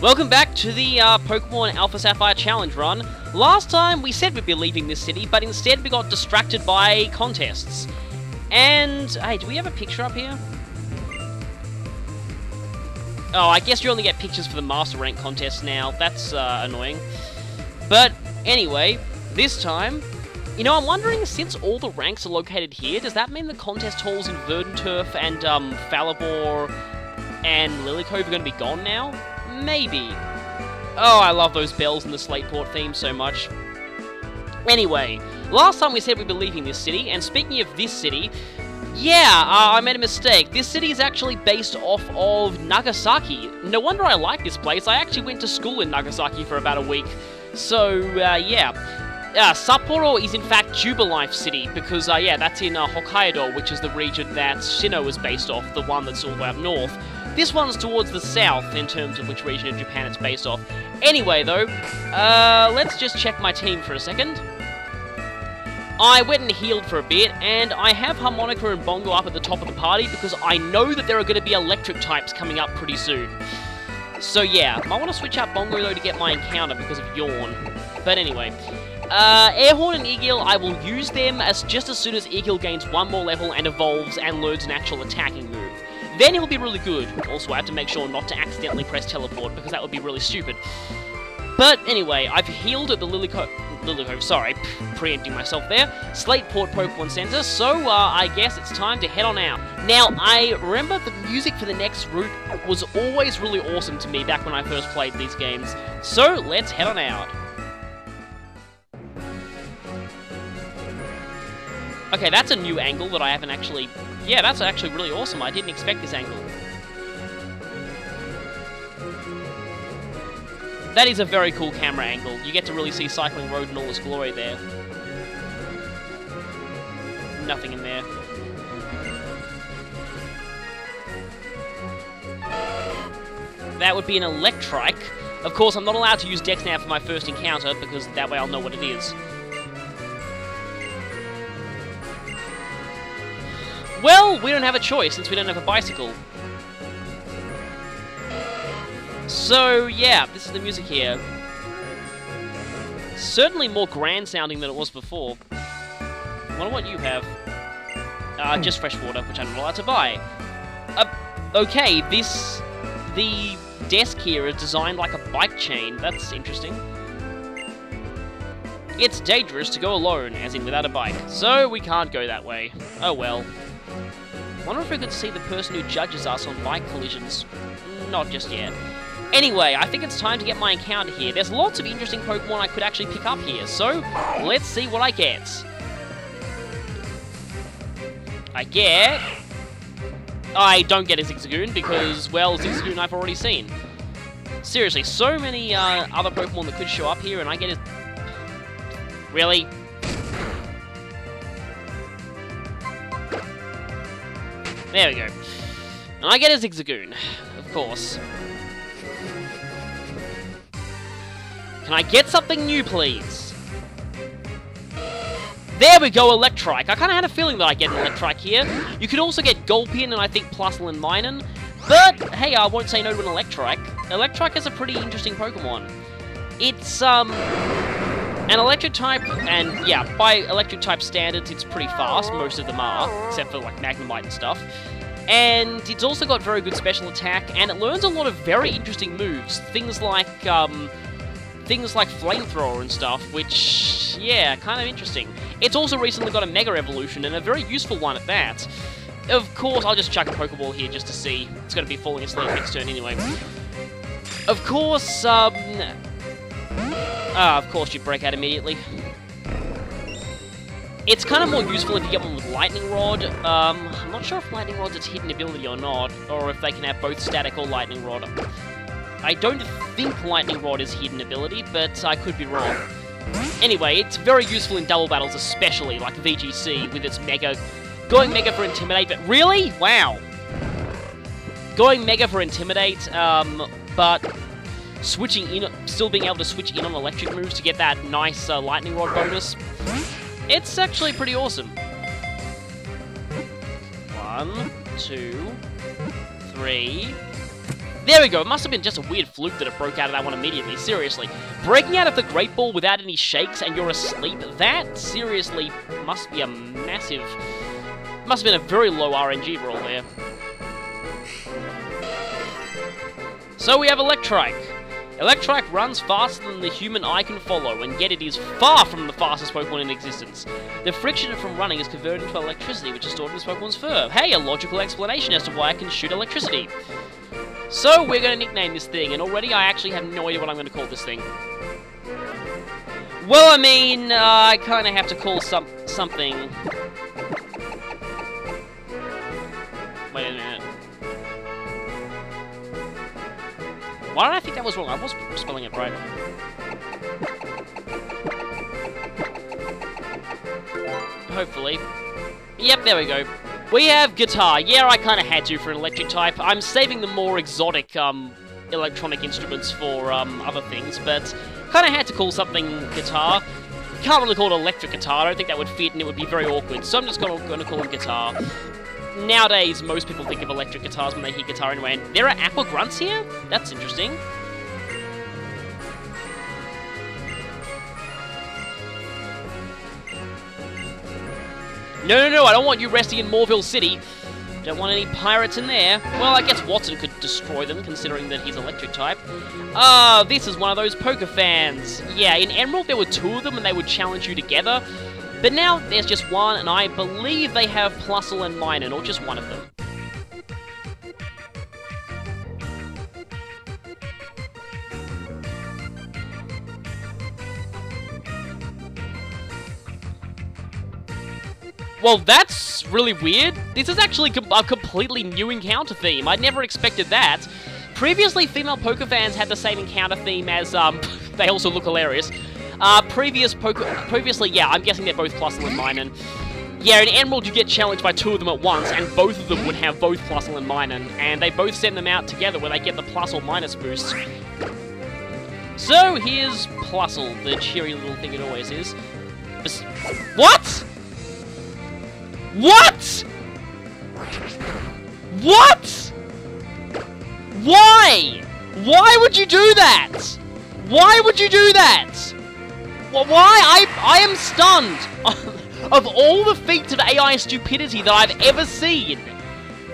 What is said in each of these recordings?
Welcome back to the Pokemon Alpha Sapphire Challenge run. Last time we said we'd be leaving this city, but instead we got distracted by contests. And, hey, do we have a picture up here? Oh, I guess you only get pictures for the Master Rank contests now. That's annoying. But anyway, this time, you know, I'm wondering, since all the ranks are located here, does that mean the contest halls in Verdanturf and Falibor and Lilycove are going to be gone now? Maybe. Oh, I love those bells and the Slateport theme so much. Anyway, last time we said we'd be leaving this city, and speaking of this city, yeah, I made a mistake. This city is actually based off of Nagasaki. No wonder I like this place. I actually went to school in Nagasaki for about a week. So, yeah. Sapporo is in fact Jubilife City, because, yeah, that's in Hokkaido, which is the region that Sinnoh is based off, the one that's all the way up north. This one's towards the south, in terms of which region of Japan it's based off. Anyway, though, let's just check my team for a second. I went and healed for a bit, and I have Harmonica and Bongo up at the top of the party, because I know that there are going to be electric types coming up pretty soon. So, yeah, I want to switch out Bongo, though, to get my encounter because of Yawn. But anyway, Airhorn and Eagle, I will use them just as soon as Eagle gains one more level and evolves and learns an actual attacking move. Then he'll be really good. Also, I have to make sure not to accidentally press teleport, because that would be really stupid. But anyway, I've healed at the Lilycove, sorry, preempting myself there, Slateport Pokemon Center, so I guess it's time to head on out. Now, I remember the music for the next route was always really awesome to me back when I first played these games, so let's head on out. Okay, that's a new angle that I haven't actually... Yeah, that's actually really awesome. I didn't expect this angle. That is a very cool camera angle. You get to really see Cycling Road in all its glory there. Nothing in there. That would be an Electrike. Of course, I'm not allowed to use Dex now for my first encounter, because that way I'll know what it is. Well, we don't have a choice, since we don't have a bicycle. So, yeah, this is the music here. Certainly more grand sounding than it was before. I wonder what you have. Just fresh water, which I'm not allowed to buy. Okay, the desk here is designed like a bike chain. That's interesting. It's dangerous to go alone, as in without a bike. So, we can't go that way. Oh well. Wonder if we could see the person who judges us on bike collisions. Not just yet. Anyway, I think it's time to get my encounter here. There's lots of interesting Pokemon I could actually pick up here, so let's see what I get. I don't get a Zigzagoon because, well, Zigzagoon I've already seen. Seriously, so many other Pokemon that could show up here, and I get a... Really? There we go. And I get a Zigzagoon, of course. Can I get something new, please? There we go, Electrike. I kind of had a feeling that I'd get an Electrike here. You could also get Gulpian and I think Plusle and Minun. But, hey, I won't say no to an Electrike. Electrike is a pretty interesting Pokemon. It's, an electric type, and yeah, by electric type standards, it's pretty fast. Most of them are, except for like Magnemite and stuff. And it's also got very good special attack, and it learns a lot of very interesting moves. Things like Flamethrower and stuff, which, yeah, kind of interesting. It's also recently got a Mega Evolution, and a very useful one at that. Of course, I'll just chuck a Pokeball here just to see. It's going to be falling asleep next turn anyway. Of course, of course you break out immediately. It's kind of more useful if you get one with Lightning Rod. I'm not sure if Lightning Rod's its hidden ability or not, or if they can have both Static or Lightning Rod. I don't think Lightning Rod is hidden ability, but I could be wrong. Anyway, it's very useful in double battles, especially, like VGC, with its Mega... Going Mega for Intimidate, but really? Wow. Going Mega for Intimidate, but... switching in, still being able to switch in on electric moves to get that nice Lightning Rod bonus. It's actually pretty awesome. 1, 2, 3, There we go. It must have been just a weird fluke that it broke out of that one immediately. Seriously. Breaking out of the Great Ball without any shakes and you're asleep, that seriously must be a massive... Must have been a very low RNG roll there. So we have Electrike. Electrike runs faster than the human eye can follow, and yet it is far from the fastest Pokemon in existence. The friction from running is converted into electricity, which is stored in this Pokemon's fur. Hey, a logical explanation as to why I can shoot electricity. So we're going to nickname this thing, and already I actually have no idea what I'm going to call this thing. Well, I mean, I kind of have to call something... Wait a minute. Why did I think that was wrong? I was spelling it right. Hopefully. Yep, there we go. We have Guitar. Yeah, I kind of had to for an electric type. I'm saving the more exotic electronic instruments for other things, but kind of had to call something Guitar. Can't really call it electric guitar. I don't think that would fit, and it would be very awkward. So I'm just going to call it Guitar. Nowadays, most people think of electric guitars when they hear guitar anyway, and there are aqua grunts here? That's interesting. No, I don't want you resting in Moorville City. Don't want any pirates in there. Well, I guess Watson could destroy them, considering that he's electric type. This is one of those Pokefans. Yeah, in Emerald there were 2 of them, and they would challenge you together. But now there's just one, and I believe they have Plusle and Minun, or just one of them. Well, that's really weird. This is actually a completely new encounter theme. I'd never expected that. Previously, female Pokefans had the same encounter theme as, they also look hilarious. Previously, yeah, I'm guessing they're both Plusle and Minun. Yeah, in Emerald you get challenged by 2 of them at once, and both of them would have both Plusle and Minun, and they both send them out together where they get the plus or minus boost. So, here's Plusle, the cheery little thing it always is. What?! What?! What?! Why?! Why would you do that?! Why would you do that?! Why? I am stunned! Of all the feats of AI stupidity that I've ever seen,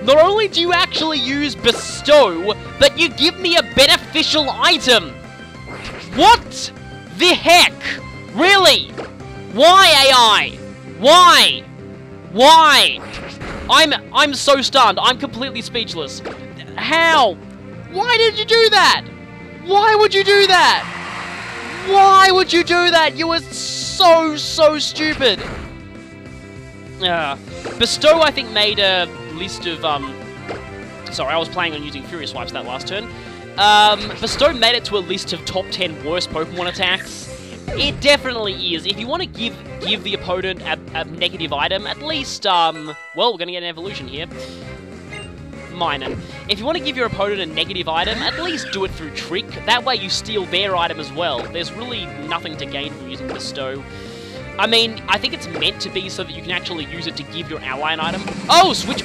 not only do you actually use Bestow, but you give me a beneficial item! What the heck? Really? Why, AI? Why? Why? I'm so stunned. I'm completely speechless. How? Why did you do that? Why would you do that? Why would you do that? You were so stupid. Bestow, I think, made a list of, Sorry, I was planning on using Furious Swipes that last turn. Bestow made it to a list of top 10 worst Pokemon attacks. It definitely is. If you want to give the opponent a negative item, at least, well, we're going to get an evolution here. Minun. If you want to give your opponent a negative item, at least do it through Trick. That way you steal their item as well. There's really nothing to gain from using Bestow. I mean, I think it's meant to be so that you can actually use it to give your ally an item. Oh, switch!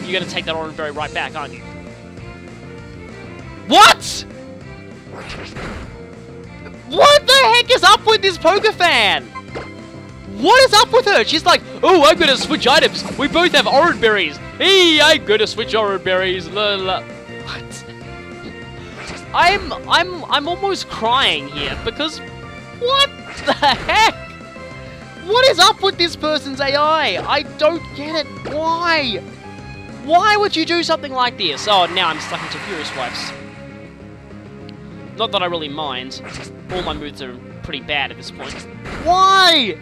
You're going to take that Orange Berry right back, aren't you? What?! What the heck is up with this Pokefan? What is up with her? She's like, oh, I'm gonna switch items. We both have Orange Berries. Hey, I'm gonna switch Orange Berries. La, la. What? I'm almost crying here because what the heck? What is up with this person's AI? I don't get it. Why? Why would you do something like this? Oh, now I'm stuck into Furious Swipes. Not that I really mind. All my moves are pretty bad at this point. Why?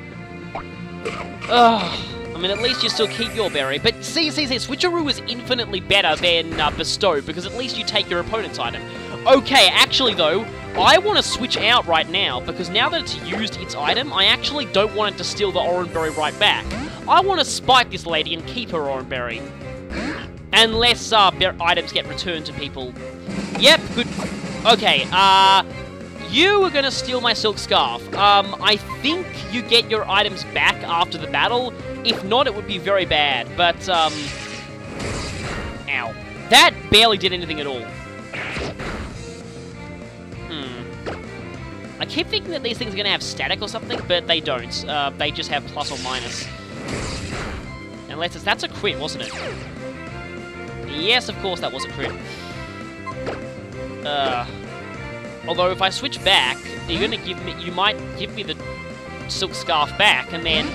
Ugh. I mean, at least you still keep your berry. But see, Switcheroo is infinitely better than Bestow, because at least you take your opponent's item. Okay, actually though, I want to switch out right now, because now that it's used its item, I actually don't want it to steal the Orange Berry right back. I want to spike this lady and keep her Orange Berry. Unless items get returned to people. Yep, good. Okay, you are gonna steal my Silk Scarf. I think you get your items back after the battle. If not, it would be very bad, but, ow. That barely did anything at all. I keep thinking that these things are going to have static or something, but they don't. They just have plus or minus. Unless that's a crit, wasn't it? Yes, of course that was a crit. Although if I switch back, you're gonna give me, you might give me the silk scarf back, and then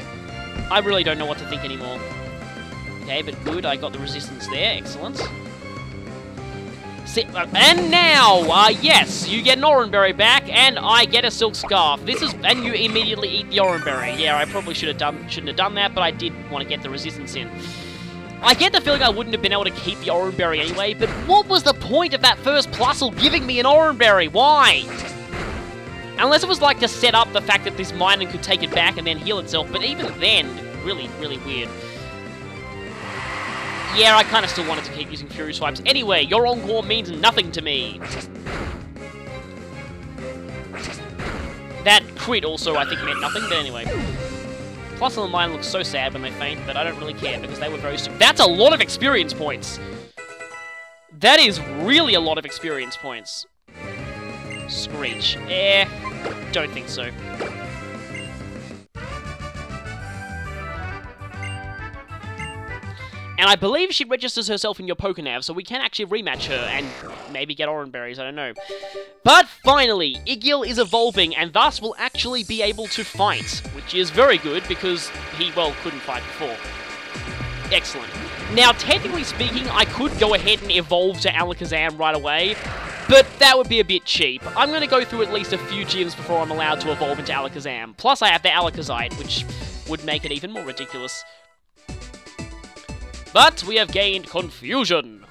I really don't know what to think anymore. Okay, but good, I got the resistance there, excellent. And now, yes, you get an Oranberry back, and I get a silk scarf. This is, and you immediately eat the Oranberry. Yeah, I probably shouldn't have done that, but I did want to get the resistance in. I get the feeling I wouldn't have been able to keep the Oranberry anyway, but what was the point of that first Plusle giving me an Oranberry? Why? Unless it was like to set up the fact that this Minun could take it back and then heal itself, but even then, really, really weird. Yeah, I kind of still wanted to keep using Fury Swipes. Anyway, your Encore means nothing to me. That crit also, I think, meant nothing, but anyway. Plusle and Minun look so sad when they faint, but I don't really care, because they were very... That's a lot of experience points! That is really a lot of experience points. Screech. Don't think so. And I believe she registers herself in your Pokenav, so we can actually rematch her and maybe get Oranberries, I don't know. But finally, Igiel is evolving and thus will actually be able to fight, which is very good because he, well, couldn't fight before. Excellent. Now, technically speaking, I could go ahead and evolve to Alakazam right away, but that would be a bit cheap. I'm going to go through at least a few gyms before I'm allowed to evolve into Alakazam. Plus, I have the Alakazite, which would make it even more ridiculous. But we have gained Confusion.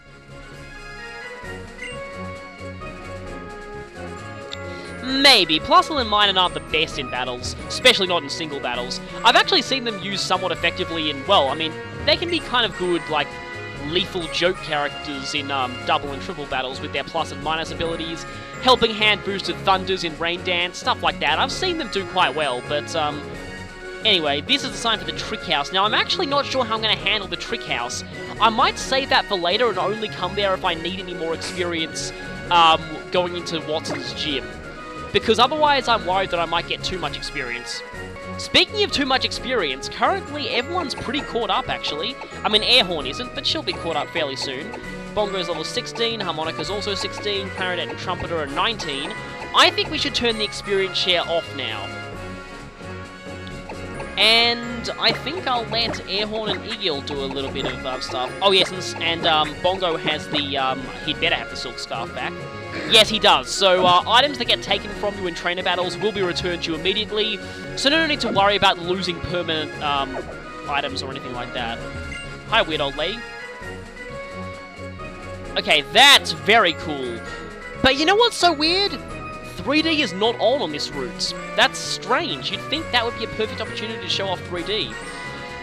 Maybe. Plusle and Minun aren't the best in battles, especially not in single battles. I've actually seen them used somewhat effectively in, well, I mean, they can be kind of good, like, lethal joke characters in double and triple battles with their plus and minus abilities, helping hand boosted Thunders in Rain Dance, stuff like that. I've seen them do quite well, but, anyway, this is the sign for the Trick House. Now, I'm actually not sure how I'm going to handle the Trick House. I might save that for later and only come there if I need any more experience going into Watson's gym. Because otherwise, I'm worried that I might get too much experience. Speaking of too much experience, currently everyone's pretty caught up, actually. I mean, Airhorn isn't, but she'll be caught up fairly soon. Bongo's level 16, Harmonica's also 16, Clarinet and Trumpeter are 19. I think we should turn the experience share off now. And I think I'll let Airhorn and Igiel do a little bit of stuff. Oh yes, and Bongo has the, he'd better have the Silk Scarf back. Yes, he does. So, items that get taken from you in trainer battles will be returned to you immediately, so no need to worry about losing permanent, items or anything like that. Hi, weird old lady. Okay, that's very cool. But you know what's so weird? 3D is not on this route. That's strange. You'd think that would be a perfect opportunity to show off 3D.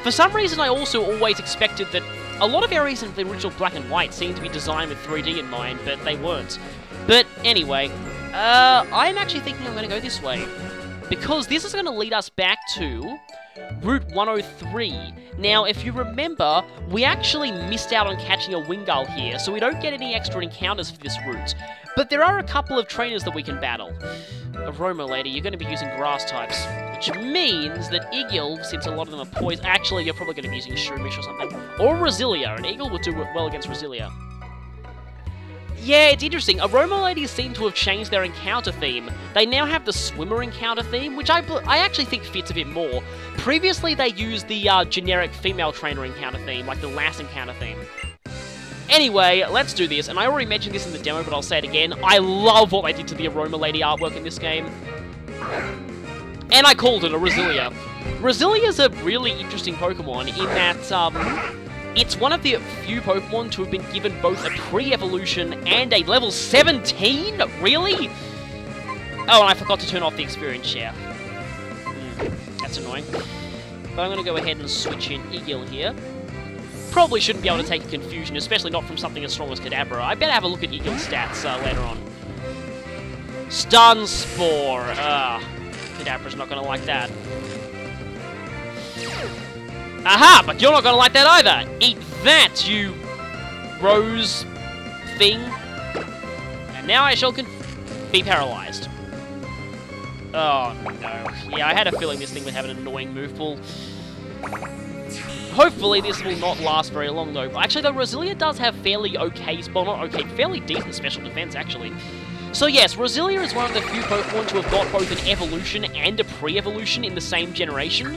For some reason, I also always expected that a lot of areas in the original Black and White seemed to be designed with 3D in mind, but they weren't. But anyway, I'm actually thinking I'm going to go this way, because this is going to lead us back to Route 103. Now, if you remember, we actually missed out on catching a Wingull here, so we don't get any extra encounters for this route. But there are a couple of trainers that we can battle. Aroma lady, you're going to be using grass types, which means that Igiel, since a lot of them are poison, actually you're probably going to be using Shroomish or something, or Roselia, and Igiel would do well against Roselia. Yeah, it's interesting. Aroma ladies seem to have changed their encounter theme. They now have the swimmer encounter theme, which I actually think fits a bit more. Previously, they used the generic female trainer encounter theme, like the lass encounter theme. Anyway, let's do this, and I already mentioned this in the demo, but I'll say it again. I love what they did to the Aroma lady artwork in this game. And I called it a Roselia. Roselia's a really interesting Pokemon in that, it's one of the few Pokemon to have been given both a pre-evolution and a level 17? Really? Oh, and I forgot to turn off the experience share. That's annoying. But I'm going to go ahead and switch in Igiel here. Probably shouldn't be able to take a Confusion, especially not from something as strong as Kadabra. I better have a look at Igiel's stats later on. Stun Spore. Kadabra's not going to like that. Aha! But you're not going to like that either! Eat that, you rose thing. And now I shall be paralyzed. Oh, no. Yeah, I had a feeling this thing would have an annoying move pool. Hopefully this will not last very long, though. Actually, though, Roselia does have fairly okay, well, not okay, fairly decent special defense, actually. So yes, Roselia is one of the few Pokemon to have got both an evolution and a pre-evolution in the same generation.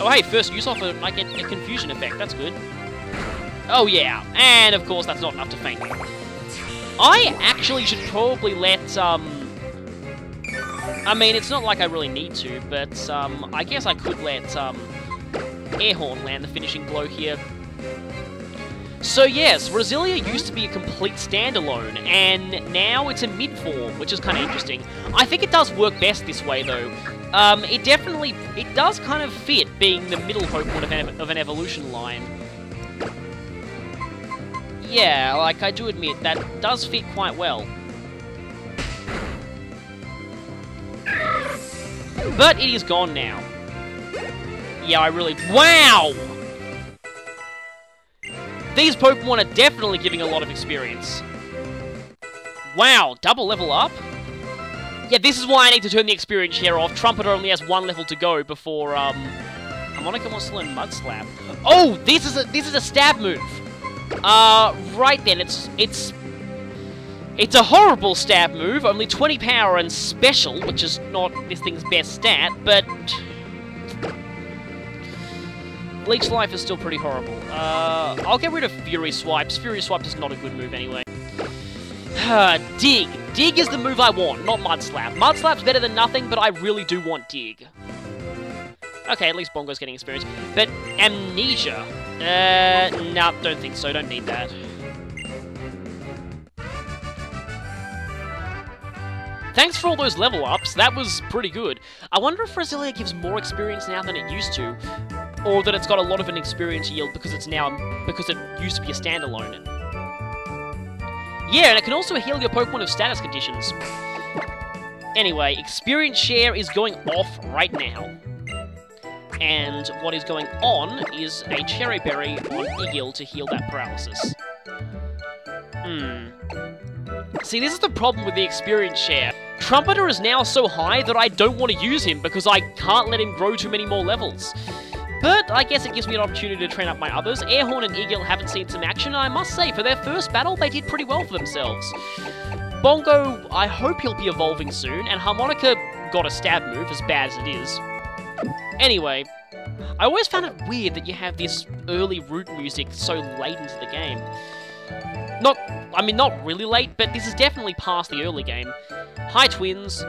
Oh, hey, first use off like a confusion effect. That's good. Oh, yeah. And, of course, that's not enough to faint. I actually should probably let, I mean, it's not like I really need to, but, I guess I could let, Air Horn land the finishing blow here. So yes, Roselia used to be a complete standalone, and now it's a mid-form, which is kind of interesting. I think it does work best this way, though. It does kind of fit being the middle Pokemon of an evolution line. Yeah, like, I do admit, that does fit quite well. But it is gone now. Yeah, I really... Wow! These Pokemon are definitely giving a lot of experience. Wow, double level up? Yeah, this is why I need to turn the experience share off. Trumpeter only has 1 level to go before, Harmonica wants to learn Mud Slap. Oh, this is a stab move! Right then, it's a horrible stab move, only 20 power and special, which is not this thing's best stat, but... Leech Life is still pretty horrible. I'll get rid of Fury Swipes. Fury Swipes is not a good move anyway. Dig. Dig is the move I want, not Mud Slap. Mud Slap's better than nothing, but I really do want Dig. Okay, at least Bongo's getting experience. But Amnesia? Nah, don't think so. Don't need that. Thanks for all those level ups. That was pretty good. I wonder if Roselia gives more experience now than it used to. Or that it's got a lot of an experience yield because it used to be a standalone. Yeah, and it can also heal your Pokemon of status conditions. Anyway, experience share is going off right now. And what is going on is a Cherry Berry on Igil to heal that paralysis. See, this is the problem with the experience share. Trumpeter is now so high that I don't want to use him because I can't let him grow too many more levels. But I guess it gives me an opportunity to train up my others. Airhorn and Igil haven't seen some action, and I must say, for their first battle, they did pretty well for themselves. Bongo, I hope he'll be evolving soon, and Harmonica got a stab move, as bad as it is. Anyway, I always found it weird that you have this early root music so late into the game. Not really late, but this is definitely past the early game. Hi, twins.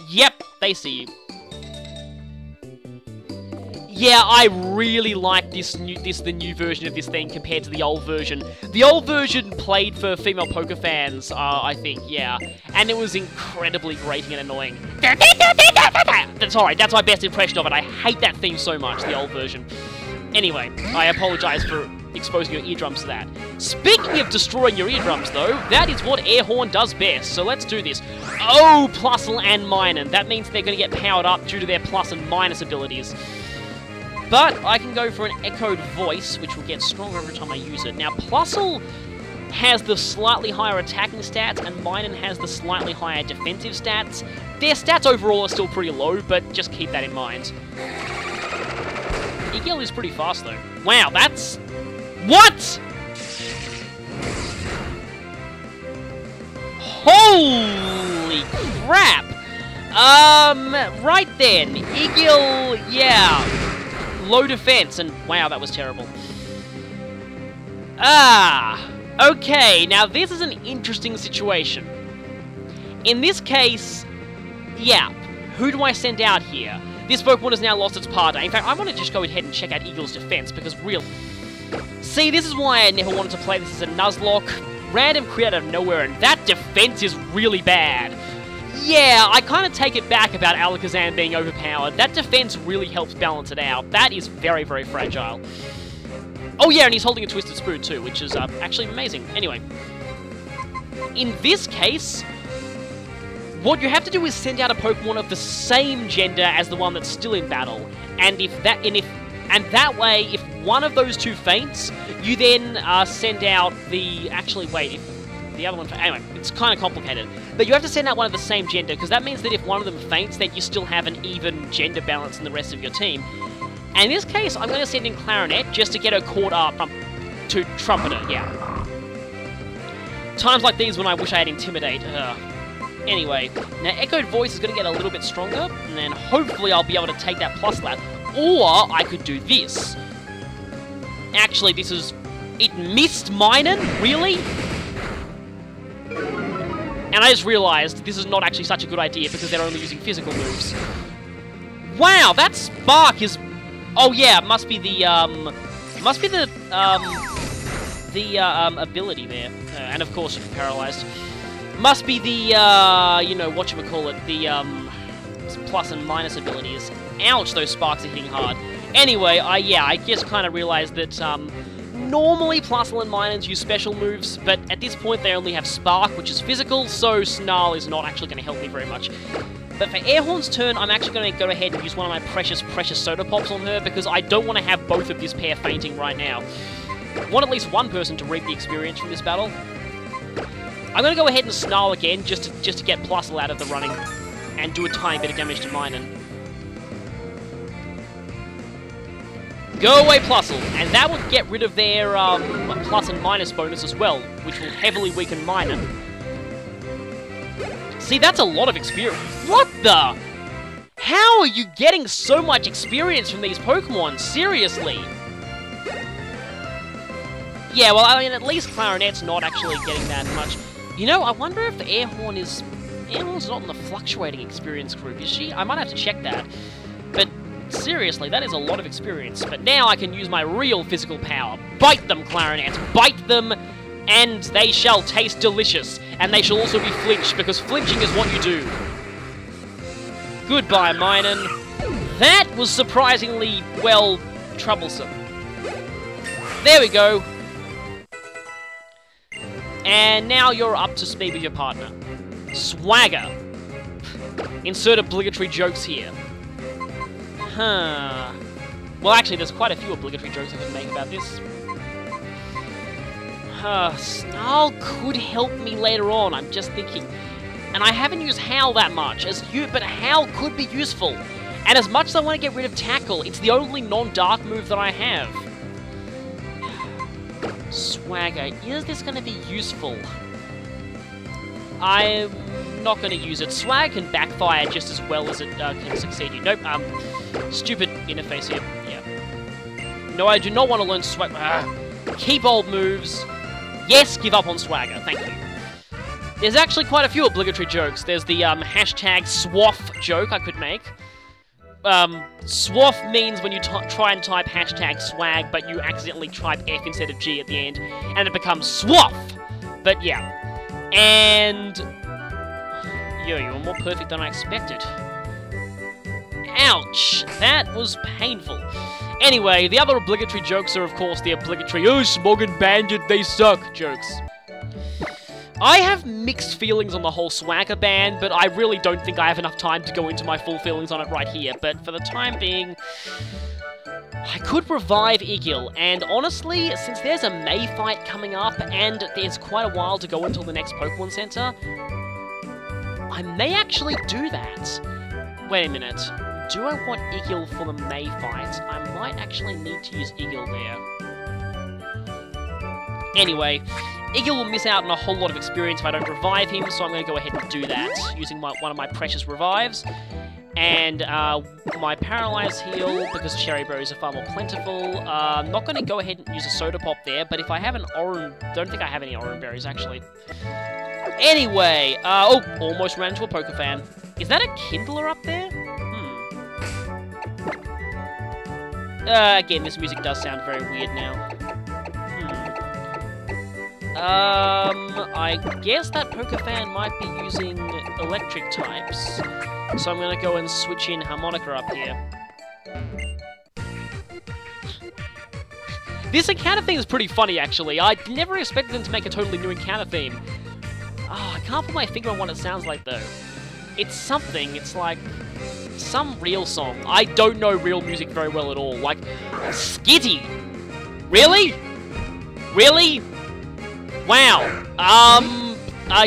Yep, they see you. Yeah, I really like the new version of this thing compared to the old version. The old version played for female poker fans, I think, yeah. And it was incredibly grating and annoying. Sorry, that's my best impression of it. I hate that theme so much, the old version. Anyway, I apologize for exposing your eardrums to that. Speaking of destroying your eardrums, though, that is what Airhorn does best, so let's do this. Oh, Plusle and Minun. That means they're going to get powered up due to their plus and minus abilities. But I can go for an Echoed Voice, which will get stronger every time I use it. Now, Plusle has the slightly higher attacking stats, and Minun has the slightly higher defensive stats. Their stats overall are still pretty low, but just keep that in mind. Igil is pretty fast, though. Wow, that's... What?! Holy crap! Right then. Igil, yeah. Low defense, and wow, that was terrible. Okay, now this is an interesting situation. In this case, yeah, who do I send out here? This Pokemon has now lost its Parda. In fact, I want to just go ahead and check out Igil's defense, because See, this is why I never wanted to play this as a Nuzlocke. Random crit out of nowhere, and that defense is really bad. Yeah, I kind of take it back about Alakazam being overpowered. That defense really helps balance it out. That is very, very fragile. Oh yeah, and he's holding a Twisted Spoon too, which is actually amazing. Anyway, in this case, what you have to do is send out a Pokemon of the same gender as the one that's still in battle, and that way, if one of those two faints, you then send out the... Actually, wait, if the other one... Anyway, it's kind of complicated. But you have to send out one of the same gender, because that means that if one of them faints, then you still have an even gender balance in the rest of your team. And in this case, I'm going to send in Clarinet, just to get her caught up to Trumpeter, yeah. Times like these when I wish I had Intimidate. Anyway, now Echoed Voice is going to get a little bit stronger, and then hopefully I'll be able to take that plus lap. Or I could do this. Actually, this is... It missed Minun? Really? And I just realized this is not actually such a good idea because they're only using physical moves. Wow, that Spark is... Oh yeah, it must be the, ability there. And of course, paralyzed. Must be the, you know, whatchamacallit, the, plus and minus abilities. Ouch, those sparks are hitting hard. Anyway, I just kind of realized that, normally Plusle and Minons use special moves, but at this point they only have Spark, which is physical, so Snarl is not actually going to help me very much. But for Airhorn's turn, I'm actually going to go ahead and use one of my precious Soda Pops on her, because I don't want to have both of this pair fainting right now. I want at least one person to reap the experience from this battle. I'm going to go ahead and Snarl again, just to get Plusle out of the running, and do a tiny bit of damage to Minun. Go away, Plusle, and that will get rid of their plus and minus bonus as well, which will heavily weaken Minun. See, that's a lot of experience. What the? How are you getting so much experience from these Pokemon? Seriously? Yeah, well, I mean, at least Clarinet's not actually getting that much. You know, I wonder if the Airhorn's not in the fluctuating experience group, is she? I might have to check that. But seriously, that is a lot of experience. But now I can use my real physical power. Bite them, Clarinet! Bite them, and they shall taste delicious. And they shall also be flinched, because flinching is what you do. Goodbye, Minun. That was surprisingly, well, troublesome. There we go. And now you're up to speed with your partner. Swagger. Insert obligatory jokes here. Huh. Well, actually, there's quite a few obligatory jokes I can make about this. Snarl could help me later on, I'm just thinking. And I haven't used Howl that much, but Howl could be useful. And as much as I want to get rid of Tackle, it's the only non-dark move that I have. Swagger, is this going to be useful? I'm not going to use it. Swag can backfire just as well as it can succeed you. Nope, stupid interface here. Yeah. No, I do not want to learn Swag. Keep old moves. Yes, give up on Swagger. Thank you. There's actually quite a few obligatory jokes. There's the hashtag SWAF joke I could make. SWAF means when you try and type hashtag swag, but you accidentally type F instead of G at the end, and it becomes SWAF! But yeah. And... Yo, you were more perfect than I expected. Ouch! That was painful. Anyway, the other obligatory jokes are, of course, the obligatory, oh, Smog and Bandit, they suck, jokes. I have mixed feelings on the whole Swagger ban, but I really don't think I have enough time to go into my full feelings on it right here. But for the time being, I could revive Igil, and honestly, since there's a May fight coming up, and there's quite a while to go until the next Pokemon Center, I may actually do that. Wait a minute. Do I want Igil for the May fight? I might actually need to use Igil there. Anyway, Igil will miss out on a whole lot of experience if I don't revive him, so I'm going to go ahead and do that, using one of my precious revives. And my Paralyze heal, because Cherry Berries are far more plentiful. I'm not going to go ahead and use a Soda Pop there, but if I have an Oran... don't think I have any Oran Berries, actually. Anyway, oh, almost ran into a Pokefan. Is that a Kindler up there? Again, this music does sound very weird now. I guess that Pokefan might be using electric types. So I'm gonna go and switch in Harmonica up here. This encounter theme is pretty funny, actually. I never expected them to make a totally new encounter theme. Oh, I can't put my finger on what it sounds like, though. It's something, it's like... some real song. I don't know real music very well at all. Like, Skitty! Really? Really? Wow.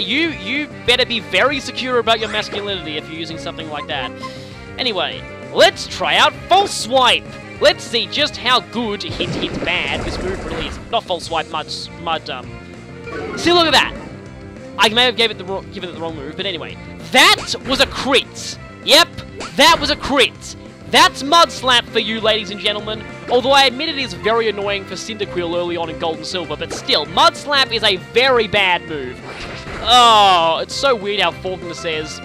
You better be very secure about your masculinity if you're using something like that. Anyway, let's try out False Swipe! Let's see just how good, hint bad, this move really is. Not False Swipe, mud. See, look at that! I may have given it the wrong move, but anyway. That was a crit! Yep, that was a crit! That's Mud Slap for you, ladies and gentlemen. Although I admit it is very annoying for Cyndaquil early on in Gold and Silver, but still, Mud Slap is a very bad move. Oh, it's so weird how Faulkner says,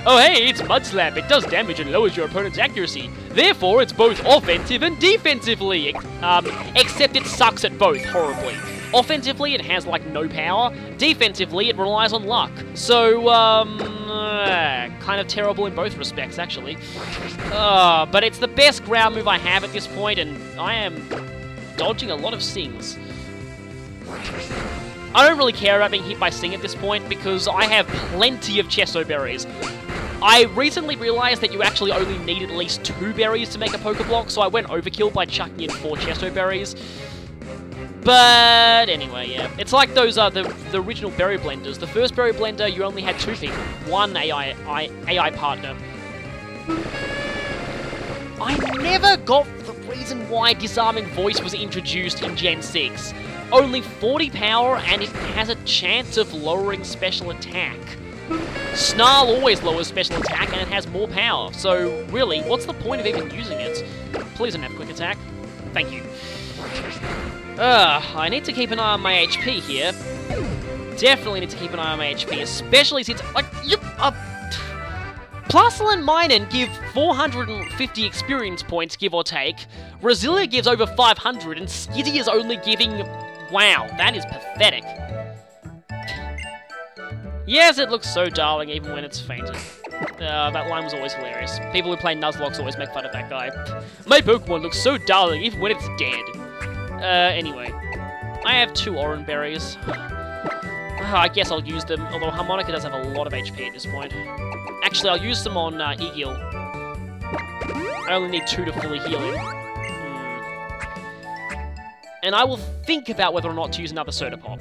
"Oh hey, it's Mud Slap. It does damage and lowers your opponent's accuracy. Therefore, it's both offensive and defensively. Except it sucks at both horribly. Offensively, it has, like, no power. Defensively, it relies on luck. So, kind of terrible in both respects, actually. But it's the best ground move I have at this point, and I am dodging a lot of Sings. I don't really care about being hit by Sing at this point, because I have plenty of Chesto Berries. I recently realized that you actually only need at least 2 berries to make a Pokeblock, so I went overkill by chucking in 4 Chesto Berries. But anyway, yeah. It's like those the original berry blenders. The first berry blender, you only had 2 people. 1 AI partner. I never got the reason why Disarming Voice was introduced in Gen 6. Only 40 power, and it has a chance of lowering special attack. Snarl always lowers special attack, and it has more power. So, really, what's the point of even using it? Please don't have quick attack. Thank you. I need to keep an eye on my HP here. Definitely need to keep an eye on my HP, especially since, like, Plusle and Minun give 450 experience points, give or take. Roselia gives over 500, and Skitty is only giving... Wow, that is pathetic. Yes, it looks so darling even when it's fainted. That line was always hilarious. People who play Nuzlocke always make fun of that guy. My Pokemon looks so darling even when it's dead. Anyway. I have 2 Oran Berries. I guess I'll use them, although Harmonica does have a lot of HP at this point. Actually, I'll use them on Eagle. I only need 2 to fully heal him. And I will think about whether or not to use another Soda Pop.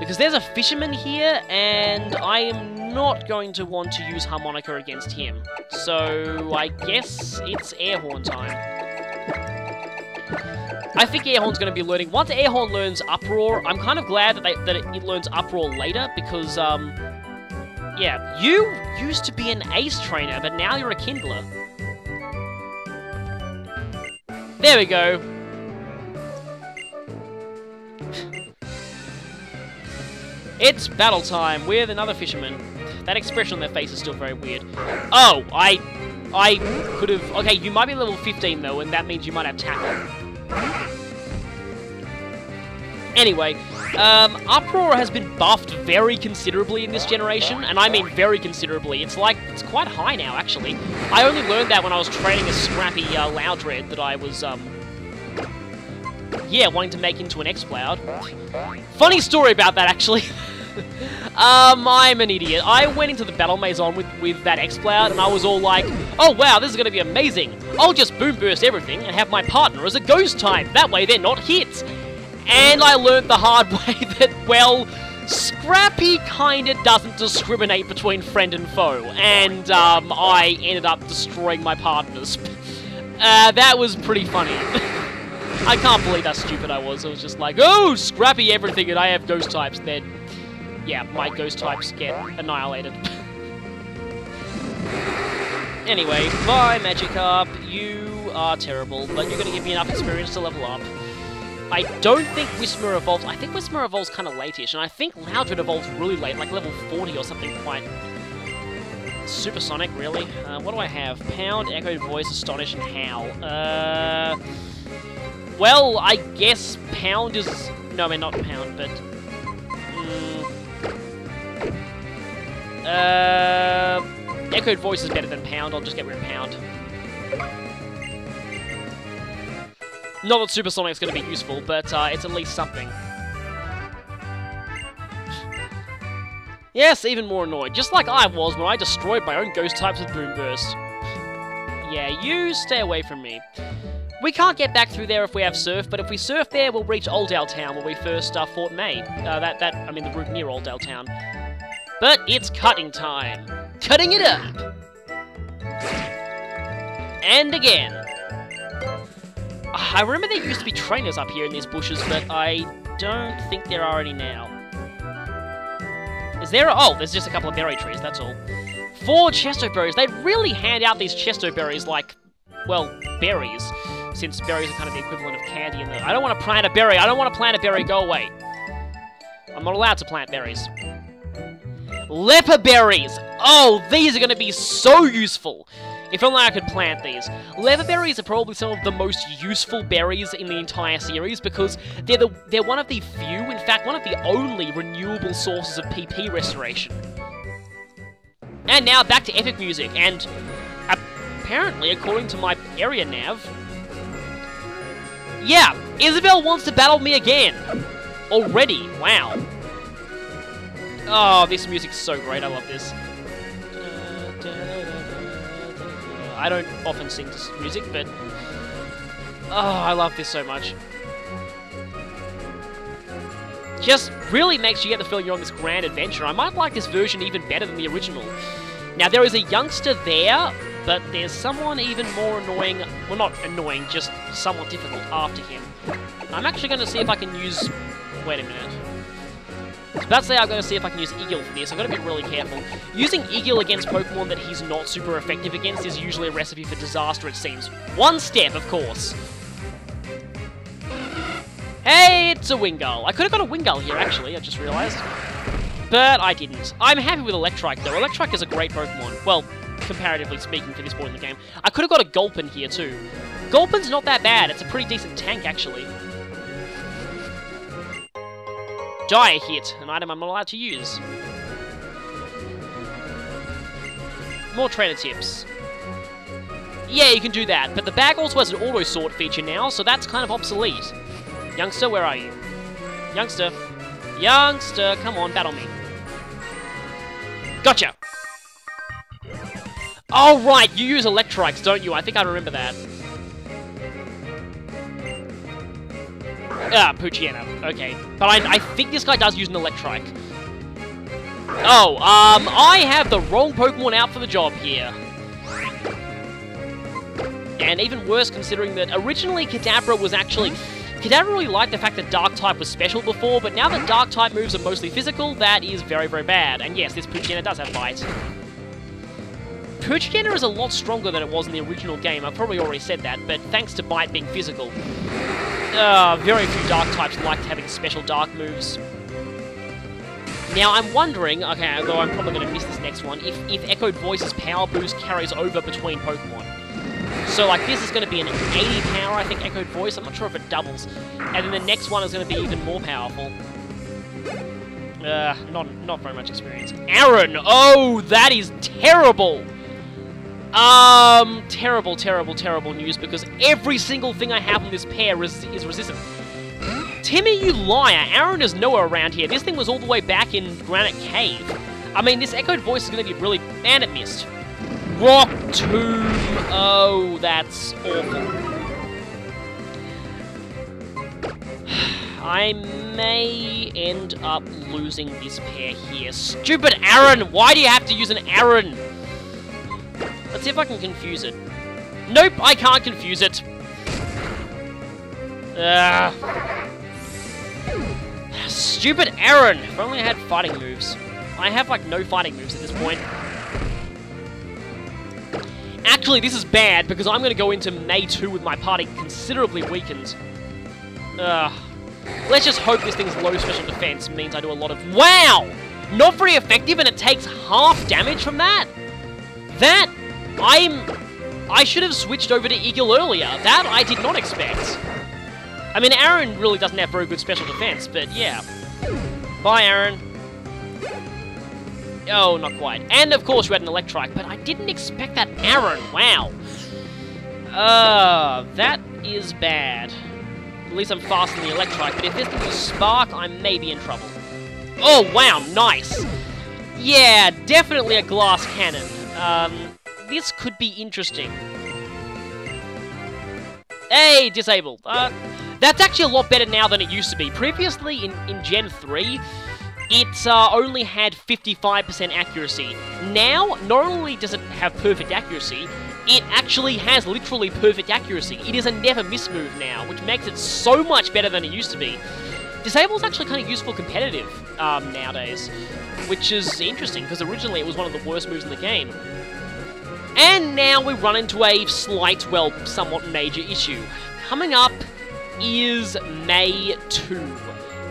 Because there's a Fisherman here, and I am not going to want to use Harmonica against him. So, I guess it's Air Horn time. I think Air Horn's going to be learning... Once Air Horn learns Uproar, I'm kind of glad that it learns Uproar later, because, yeah, you used to be an Ace Trainer, but now you're a Kindler. There we go. It's battle time with another Fisherman. That expression on their face is still very weird. Oh, I could have... Okay, you might be level 15, though, and that means you might have Tackle. Anyway, Uproar has been buffed very considerably in this generation, and I mean very considerably. It's quite high now, actually. I only learned that when I was training a scrappy Loudred that I was, yeah, wanting to make into an X-Cloud. Funny story about that, actually. I'm an idiot. I went into the Battle Maison with that X-Cloud, and I was all like, oh wow, this is going to be amazing. I'll just Boom Burst everything and have my partner as a Ghost type. That way they're not hit. And I learned the hard way that, well, Scrappy kinda doesn't discriminate between friend and foe. And, I ended up destroying my partners. That was pretty funny. I can't believe how stupid I was. I was just like, oh, Scrappy everything, and I have Ghost types. Then, yeah, my Ghost types get annihilated. Anyway, bye, Magikarp. You are terrible, but you're gonna give me enough experience to level up. I don't think Whismur evolves. I think Whismur evolves kind of late-ish, and I think Loudred evolves really late, like level 40 or something quite... Supersonic, really? What do I have? Pound, Echoed Voice, Astonish, and Howl. Well, I guess Pound is... No, I mean, not Pound, but... Echoed Voice is better than Pound. I'll just get rid of Pound. Not that Supersonic's going to be useful, but it's at least something. Yes, even more annoyed. Just like I was when I destroyed my own Ghost types with Boom Burst. Yeah, you stay away from me. We can't get back through there if we have surf, but if we surf there, we'll reach Oldale Town, where we first fought May. I mean the route near Oldale Town. But it's cutting time. Cutting it up! And again. I remember there used to be trainers up here in these bushes, but I don't think there are any now. Is there oh, there's just a couple of berry trees, that's all. 4 chesto berries. They really hand out these chesto berries like, well, berries. Since berries are kind of the equivalent of candy in the... I don't want to plant a berry. I don't want to plant a berry. Go away. I'm not allowed to plant berries. Leper berries! Oh, these are going to be so useful. If only I could plant these. Leper berries are probably some of the most useful berries in the entire series because they're one of the few, in fact, one of the only renewable sources of PP restoration. And now back to epic music, and apparently, according to my area nav, yeah, Isabelle wants to battle me again. Already, wow. Oh, this music's so great, I love this. I don't often sing to music, but... oh, I love this so much. Just really makes you get the feeling you're on this grand adventure. I might like this version even better than the original. Now, there is a youngster there, but there's someone even more annoying... well, not annoying, just somewhat difficult after him. I'm actually going to see if I can use... wait a minute. I was about to say I'm going to see if I can use Eagle for this. I've got to be really careful. Using Eagle against Pokemon that he's not super effective against is usually a recipe for disaster, it seems. One step, of course. Hey, it's a Wingull. I could have got a Wingull here, actually, I just realised. But I didn't. I'm happy with Electrike, though. Electrike is a great Pokemon. Well, comparatively speaking for this point in the game. I could have got a Gulpin here, too. Gulpin's not that bad. It's a pretty decent tank, actually. Dire Hit, an item I'm not allowed to use. More trainer tips. Yeah, you can do that, but the bag also has an auto sort feature now, so that's kind of obsolete. Youngster, where are you? Youngster. Youngster, come on, battle me. Gotcha! Oh, right, you use Electrikes, don't you? I think I remember that. Ah, Poochyena. Okay. But I think this guy does use an Electrike. Oh, I have the wrong Pokemon out for the job here. And even worse considering that originally Kadabra was actually... Kadabra really liked the fact that Dark-type was special before, but now that Dark-type moves are mostly physical, that is very, very bad. And yes, this Poochyena does have Bite. Poochyena is a lot stronger than it was in the original game. I've probably already said that, but thanks to Bite being physical. Very few Dark types liked having special Dark moves. Now, I'm wondering, okay, although I'm probably going to miss this next one, if Echoed Voice's power boost carries over between Pokemon. So, like, this is going to be an 80 power, I think, Echoed Voice. I'm not sure if it doubles. And then the next one is going to be even more powerful. Not very much experience. Aaron! Oh, that is terrible! Terrible, terrible, terrible news, because every single thing I have on this pair is resistant. Timmy, you liar! Aaron is nowhere around here. This thing was all the way back in Granite Cave. I mean, this Echoed Voice is going to be really... and it missed. Rock Tomb! Oh, that's awful. I may end up losing this pair here. Stupid Aaron! Why do you have to use an Aaron? Let's see if I can confuse it. Nope, I can't confuse it. Stupid Aaron! If only I had fighting moves. I have, like, no fighting moves at this point. Actually, this is bad, because I'm going to go into May 2 with my party considerably weakened. Let's just hope this thing's low special defense means I do a lot of... Wow! Not very effective, and it takes half damage from that? That... I should have switched over to Eagle earlier. That I did not expect. I mean, Aaron really doesn't have very good special defense, but yeah. Bye, Aaron. Oh, not quite. And, of course, you had an Electrike, but I didn't expect that Aaron. Wow. That is bad. At least I'm faster than the Electrike, but if this thing was Spark, I may be in trouble. Oh, wow, nice. Yeah, definitely a glass cannon. This could be interesting. Hey, disabled. That's actually a lot better now than it used to be. Previously, in Gen 3, it only had 55% accuracy. Now, not only does it have perfect accuracy, it actually has literally perfect accuracy. It is a never miss move now, which makes it so much better than it used to be. Disable is actually kind of useful competitive nowadays, which is interesting, because originally it was one of the worst moves in the game. And now we run into a slight, well, somewhat major issue. Coming up is May 2.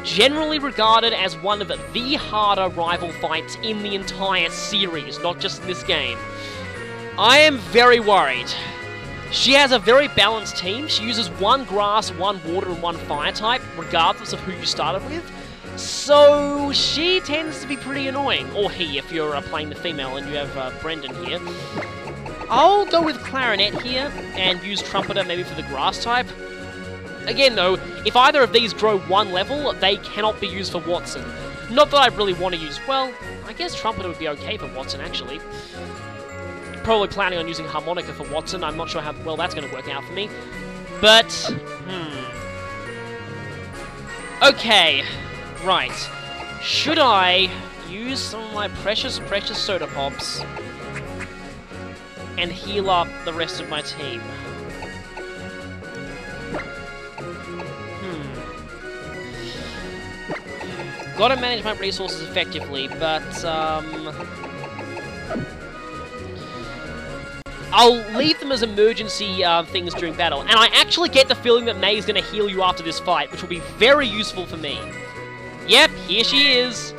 Generally regarded as one of the harder rival fights in the entire series, not just in this game. I am very worried. She has a very balanced team. She uses one grass, one water, and one fire type, regardless of who you started with. So she tends to be pretty annoying. Or he, if you're playing the female and you have Brendan here. I'll go with Clarinet here, and use Trumpeter maybe for the grass type. Again though, if either of these grow one level, they cannot be used for Watson. Not that I really want to use, well, I guess Trumpeter would be okay for Watson actually. Probably planning on using Harmonica for Watson, I'm not sure how well that's going to work out for me. But, okay, right. Should I use some of my precious Soda Pops and heal up the rest of my team? Gotta manage my resources effectively, but, I'll leave them as emergency things during battle, and I actually get the feeling that May's gonna heal you after this fight, which will be very useful for me. Yep, here she is.